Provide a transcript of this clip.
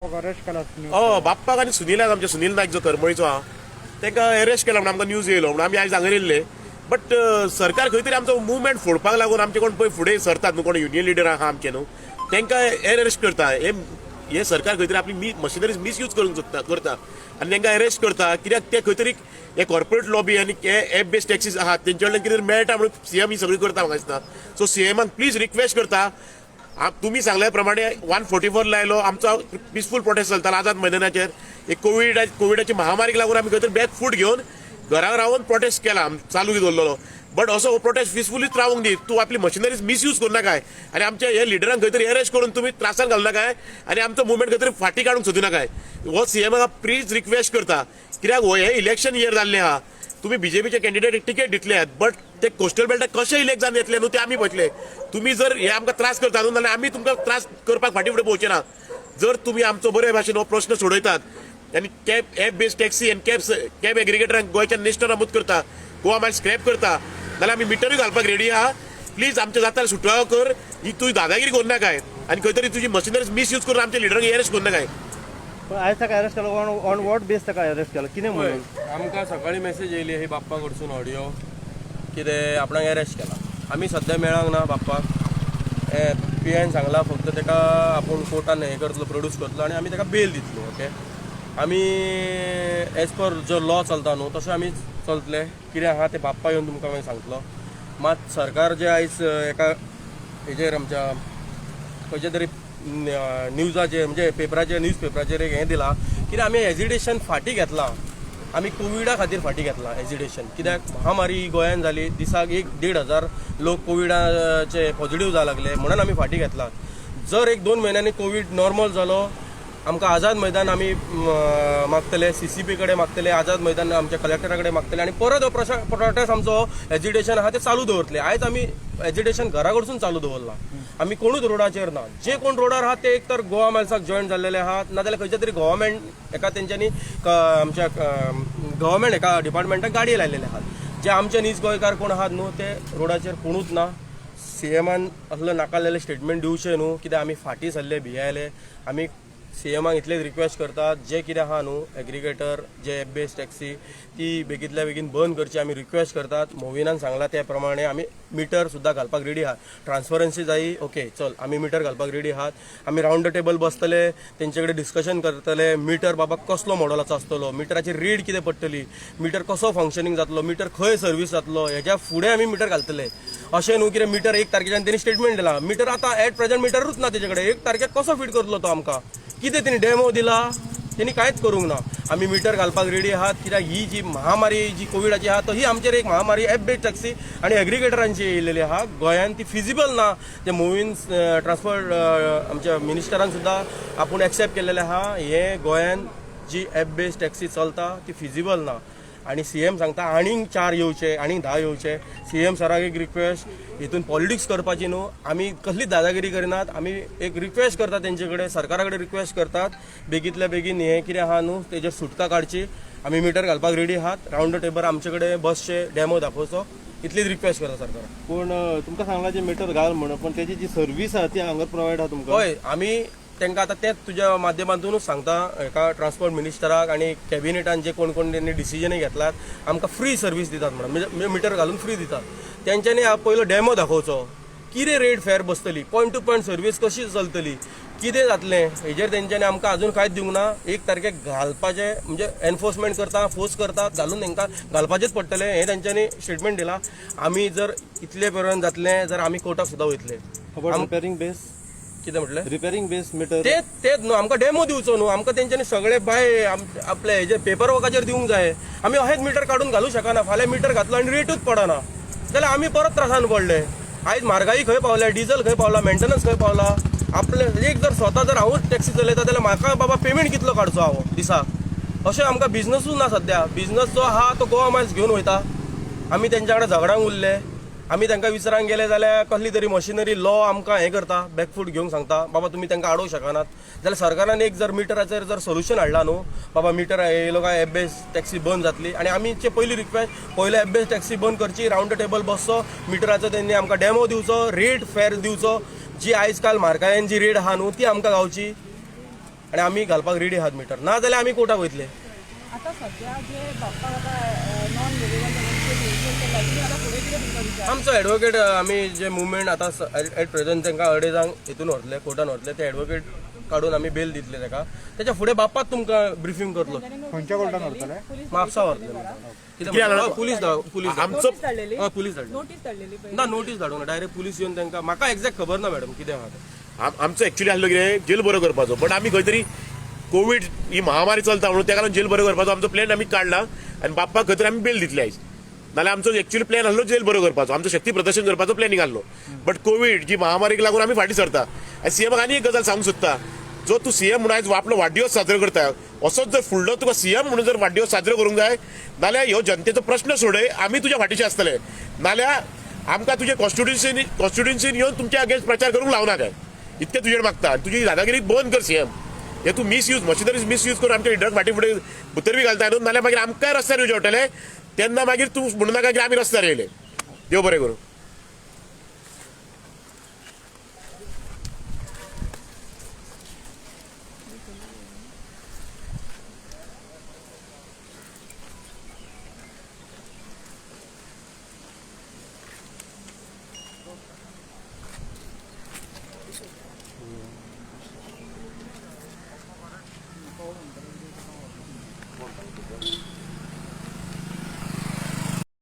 Arrest केला बाप्पाक आनी सुनिलाक आमच्या सुनील नायक जो करमळीचो आहा तांकां अरेस्ट केला म्हणून आमकां न्यूज येयलो म्हणून आमी आयज हांगा येयल्ले. बट सरकार खंय तरी आमचो मुवमेंट फोडपाक लागून आमचे कोण पळय फुडें सरतात न्हू, कोण युनियन लिडर आहा आमचे न्हू, तांकां अरेस्ट करता. हे सरकार खंय तरी आपली मशिनरीज मिसयूज करूंक करता आनी तांकां अरेस्ट करता. कित्याक ते खंय तरी हे कॉर्पोरेट लॉबी आनी हे एप बेस्ड टॅक्सीस आहात तेंचे कडल्यान कितें मेळटा म्हणून सीएम ही सगळी करता म्हाका दिसता. सो सीएमाक प्लीज रिक्वेस्ट करता, तुम्ही सांगल्या प्रमाणे 144 लायलो, आमचो पिसफूल प्रोटेस्ट चलतालो आझाद मैदानाचेर. एक कोविडाची महामारीक लागून आमी खंय तरी बॅक फूट घेवन घरा रावन प्रोटेस्ट केला, चालू दवरलेलो. बट असो हो प्रोटेस्ट पिसफुलीच रावूंक दी. तूं आपली मशिनरीज मिसयूज करू नाकाय आनी आमच्या हे लिडरांक खंय तरी अरेस्ट करून तुमी त्रासान घालू नाकाय आनी आमचो मुवमेंट खंय तरी फाटी काडूंक सोदू नाकाय. हो सीएमाक प्लीज रिक्वेस्ट करता. कित्याक हे इलेक्शन इयर जाल्लें आहा, तुम्ही बीजेपीचे कॅन्डिडेट टिकेट दितले, बट ते कोस्टल बेल्टाक कशे इलेक्ट जावन येतले न्हू ते आमी पळयतले. तुम्ही जर हे आमकां त्रास करता न्हू जाल्यार आमी तुमकां त्रास करपाक फाटी फुडें पोवचे ना. जर तुम्ही आमचो बरे भाशेन हो प्रश्न सोडयतात आनी एप बेस्ड टॅक्सी आनी कॅब एग्रिगेटरांक गोंयच्या नेशनल नमूद करता, गोवा मायल स्क्रॅप करता, जाल्यार आमी मिटरूय घालपाक रेडी आहा. प्लीज आमच्या जातार सुटवाव कर. ही तुवें दादागिरी करू नाकाय आनी खंय तरी तुजी मशिनरीज मिसयूज करून आमच्या लिडरांक अरेस्ट करू नाकाय. आयज ताका अरेस्ट केलो ऑन वॉट बेस ताका अरेस्ट केलो कितें म्हणून? आमकां सकाळी मेसेज येयली ही बाप्पा कडसून ऑडियो कितें आपणाक अरेस्ट केला. आमी सद्या मेळांक ना बाप्पाक. पीआयन सांगला फक्त ताका आपूण कोर्टान हें करतलो, प्रोड्यूस करतलो आनी आमी ताका बेल दितलो. ओके, आमी एज पर जो लॉ चलता न्हू तशें आमी चलतले. कितें आहा तें बाप्पा येवन तुमकां मागीर सांगतलो. मात सरकार जे आयज एका हेजेर आमच्या खंयच्या तरी न्यूजाचेर म्हणजे पेपराचेर न्यूज पेपराचेर एक हें दिलां कित्याक आमी एजिटेशन फाटी घेतलां. आमी कोविडा खातीर फाटी घेतलां एजिटेशन. कित्याक महामारी गोंयांत जाली, दिसाक 1,500 लोक कोविडाचे पॉझिटिव्ह जावंक लागले म्हणून आमी फाटी घेतलां. जर 1-2 म्हयन्यांनी कोविड नॉर्मल जालो, आमकां आझाद मैदान आमी मागतले, CCP कडेन मागतले, आझाद मैदान आमच्या कलेक्टरा कडेन मागतले आनी परत हो प्रोटेस्ट आमचो एजिटेशन आहा तें चालू दवरतले. आयज आमी एजिटेशन घरा कडसून चालू दवरलां. आमी कोणूच रोडाचेर ना. जे कोण रोडार आहात ते एक तर गोवा मायल्साक जॉयन जाल्लेले आहात, नाजाल्यार खंयच्या तरी गव्हर्मेंट एका तेंच्यांनी आमच्या गव्हर्मेंट एका डिपार्टमेंटाक गाडये लायलेले आहात. जे आमचे नीज गोंयकार कोण आहात न्हू ते रोडाचेर कोणूच ना. सीएमान असलो नाकालेले स्टेटमेंट दिवचे न्हू, कित्याक आमी फाटी सरले, भियायले. आमी सीएमाक इतलेच रिक्वेस्ट करतात, जे कितें आहा न्हू एग्रिगेटर, जे एप बेस्ड टॅक्सी ती बेगींतल्या बेगीन बंद करची आमी रिक्वेस्ट करतात. मोविनान सांगला त्या प्रमाणे आमी मिटर सुद्दां घालपाक रेडी आहात. ट्रान्सपरन्सी जायी, ओके चल आमी मिटर घालपाक रेडी आहात. आमी रावंड टेबल बसतले, तेंचे कडेन डिस्कशन करतले. मिटर बाबा कसलो मॉडलाचो आसतलो, मिटराची रेट कितें पडटली, मिटर कसो फंक्शनींग जातलो, मिटर खंय सर्वीस जातलो, हेज्या फुडें आमी मिटर घालतले. अशें न्हू कितें मिटर 1 तारखेच्यान तेणी स्टेटमेंट दिला, मिटर आतां एट प्रेझेंट मिटरूच ना तेजे कडेन. 1 तारखेक कसो फिट करतलो तो आमकां? कितें तेणी डेमो दिला, तेणी कांयच करूंक ना. आमी मिटर घालपाक रेडी आहात. कित्याक ही जी महामारी जी कोविडाची आहा तो ही आमचेर एक महामारी एप बेस्ड टॅक्सी आनी एग्रिगेटरांची येयलेली आहा. गोंयांत ती फिजिबल ना. ते मुवीन ट्रान्सपोर्ट आमच्या मिनिस्टरान सुद्दां आपूण एक्सेप्ट केलेले आहा. हे गोंयांत जी एप बेस्ड टॅक्सी चलता ती फिजिबल ना. आनी सीएम सांगता आनीक 4 येवचे, आनीक 10 येवचे. सीएम सराक एक रिक्वेस्ट, हितून पॉलिटिक्स करपाची न्हू. आमी कसलीच दादागिरी करिनात. आमी एक रिक्वेस्ट करतात तेंचे कडेन, सरकारा कडेन रिक्वेस्ट करतात बेगींतल्या बेगीन हें कितें आहा न्हू तेजेर सुटका काडची. आमी मिटर घालपाक रेडी आहात. रावंड टेबल आमचे कडेन बसचे, डेमो दाखोवचो, इतलीच रिक्वेस्ट करता सरकाराक. पूण तुमकां सांगला जे मिटर घाल म्हणून, पण तेजी जी सर्वीस आहा ती हांगा प्रोवायड आहा तुमकां? हय, आमी तांकां आतां तेंच तुज्या माध्यमांतूनच सांगता एका ट्रान्सपोर्ट मिनिस्टराक आनी कॅबिनेटान जे कोण कोण तेणी डिसिजनय घेतलात आमकां फ्री सर्वीस दितात म्हणून, म्हणजे मिटर घालून फ्री दितात. तेंच्यांनी पयलो डेमो दाखोवचो, कितें रेट फेर बसतली, पॉयंट टू पॉयंट सर्वीस कशी चलतली, कितें जातलें, हेजेर तेंच्यांनी आमकां अजून कांयच दिवंक ना. 1 तारखेक घालपाचें म्हणजे एनफोर्समेंट करता, फोर्स करतात, घालून तांकां घालपाचेंच पडटलें हें तेंच्यांनी स्टेटमेंट दिलां. आमी जर इतले पर्यंत जातलें जर आमी कोर्टाक सुद्दां वयतले. रिपेरिंग बेस कितें म्हटलें? रिपेरिंग बेस मिटर तेच न्हू, आमकां डेमो दिवचो न्हू. आमकां तेंच्यांनी सगळे बाय आपले हेजे पेपर वर्काचेर दिवंक जाय. आमी अहेंच मिटर काडून घालूंक शकना. फाल्यां मिटर घातलो आनी रेटूच पडना जाल्यार आमी परत त्रासान पडले. आयज म्हारगाई खंय पावल्या, डिझल खंय पावला, मेंटेनन्स खंय पावला. आपले एक जर स्वता जर हांवूच टॅक्सी चलयता जाल्यार म्हाका बाबा पेमेंट कितलो काडचो हांव दिसाक? अशें आमकां बिझनसूच ना सद्या. बिझनस जो आहा तो गोवा मायल्स घेवन वयता. आमी तेंच्या कडेन झगडांक उरले. आमी तांकां विचारांक गेले जाल्यार कसली तरी मशिनरी लॉ आमकां हें करता, बॅकफूट घेवंक सांगता. बाबा तुमी तांकां आडोवंक शकनात. जाल्यार सरकारान एक जर मिटराचेर जर सोल्युशन हाडला न्हू, बाबा मिटर येयलो काय एप बेस्ड टॅक्सी बंद जातली. आनी आमीचे पयली रिक्वेस्ट, पयलो एप बेस्ड टॅक्सी बंद करची, रावंड टेबल बसचो, मिटराचो तेंनी आमकां डेमो दिवचो, रेट फेर दिवचो. जी आयज काल म्हारगायेन जी रेट आहा न्हू ती आमकां गावची. आणि आमी घालपाक रेडी आहात मिटर ना जाल्यार आमी कोर्टाक वयतले. आता सध्या जे बाप्पा नॉन लिगल आता पुढे किती तुमचा विचार? आमचो एडवोकेट आमी जे मुवमेंट आतां एट प्रेझेंट तांकां अडेजांक हितून व्हरतले कोर्टान व्हरतले ते एडवोकेट काडून आमी बेल दितले ताका. तेच्या फुडें बाप्पाच तुमकां ब्रिफींग करतलो. खंयच्या कोर्टान व्हरतले? म्हापसा व्हरतले. पुलीस पुलीस आमचो धाडलेली पुलीस धाडली नोटीस धाडलेली पहिले. ना नोटीस धाडूंक ना डायरेक्ट पुलीस येवन तांकां म्हाका एक्झॅक्ट खबर ना मॅडम कितें आहा तें. आमचो एक्च्युली आसलो कितें जेल बरो करपाचो बट आमी खंय तरी कोवीड ही महामारी चलता म्हणून त्या लागून जेल बरो करपाचो आमचो प्लॅन आमी काडला आनी बाप्पाक खंय तरी आमी बेल दितली आयज. नाल्यार आमचो एक्च्युअली प्लॅन आसलो जेल बरो करपाचो आमचो शक्ती प्रदर्शन करपाचो प्लॅनिंग आसलो बट कोवीड जी महामारीक लागून आमी फाटीं सरता. आनी सीएमाक आनी एक गजाल सांगूंक सोदता जो तूं सीएम म्हणून आयज आपलो वाडदिवस साजरो करता असोच जर फुडलो तुका सीएम म्हणून जर वाडदिवस साजरो करूंक जाय नाल्यार ह्यो जनतेचो प्रश्न सोडय आमी तुज्या फाटीचे आसतले नाल्यार आमकां तुजे कॉन्स्टिट्युन्सीन येवन तुमच्या अगेन्स्ट प्रचार करूंक लावनाकाय इतकें तुजेर मागता. आनी तुजी दादागिरी बंद कर सीएम. हे तूं मिसयूज मशिनरीज मिसयूज करून आमच्या लिडराक फाटीं फुडें भितर घालता न्हू नाल्यार मागीर आमकांय रस्त्यार येवचें पडटलें तेन्ना मागीर तूं म्हणूं नाका की आमी रस्त्यार येयले. देव बरें करूं.